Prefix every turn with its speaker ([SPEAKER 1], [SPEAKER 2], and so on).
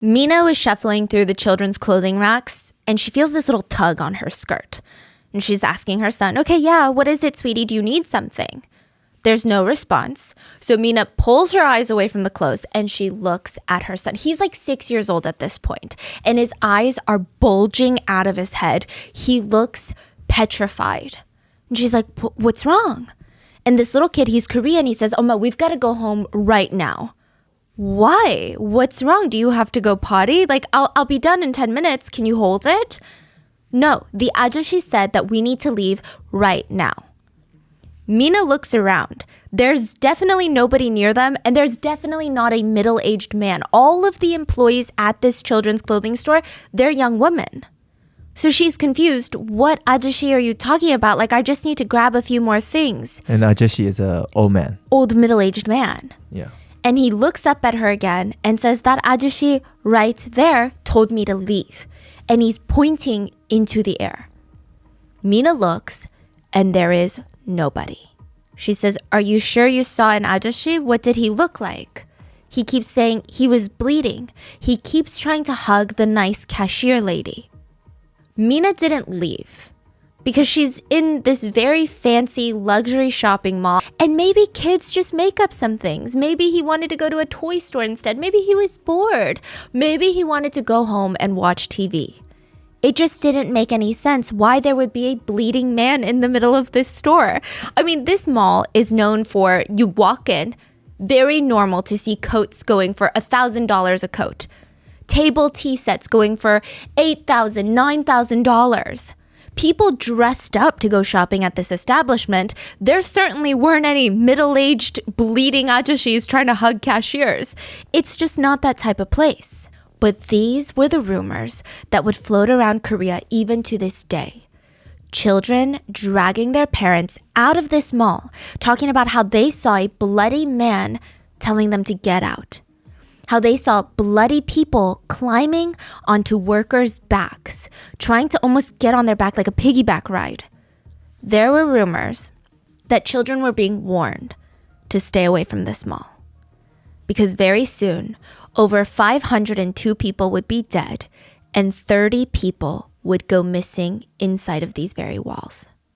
[SPEAKER 1] Mina was shuffling through the children's clothing racks and she feels this little tug on her skirt. And she's asking her son, okay, yeah, what is it, sweetie? Do you need something? There's no response. So Mina pulls her eyes away from the clothes and she looks at her son. He's like 6 years old at this point, and his eyes are bulging out of his head. He looks petrified. And she's like, what's wrong? And this little kid, he's Korean. He says, Oma, we've got to go home right now. Why? What's wrong? Do you have to go potty? Like, I'll be done in 10 minutes. Can you hold it? No, the ajashi said that we need to leave right now. Mina looks around. There's definitely nobody near them, and there's definitely not a middle-aged man. All of the employees at this children's clothing store, they're young women. So she's confused. What ajashi are you talking about? Like, I just need to grab a few more things.
[SPEAKER 2] And ajashi is an old man.
[SPEAKER 1] Old middle-aged man.
[SPEAKER 2] Yeah.
[SPEAKER 1] And he looks up at her again and says, that ajashi right there told me to leave. And he's pointing into the air. Mina looks, and there is nobody. She says, are you sure you saw an ajashi? What did he look like? He keeps saying he was bleeding. He keeps trying to hug the nice cashier lady. Mina didn't leave because she's in this very fancy luxury shopping mall, and maybe kids just make up some things. Maybe he wanted to go to a toy store instead. Maybe he was bored. Maybe he wanted to go home and watch TV. It just didn't make any sense why there would be a bleeding man in the middle of this store. I mean, this mall is known for, you walk in, very normal to see coats going for $1,000 a coat. Table tea sets going for $8,000, $9,000. People dressed up to go shopping at this establishment. There certainly weren't any middle-aged bleeding ajashis trying to hug cashiers. It's just not that type of place. But these were the rumors that would float around Korea even to this day. Children dragging their parents out of this mall, talking about how they saw a bloody man telling them to get out. How they saw bloody people climbing onto workers' backs, trying to almost get on their back like a piggyback ride. There were rumors that children were being warned to stay away from this mall. Because very soon, over 502 people would be dead and 30 people would go missing inside of these very walls.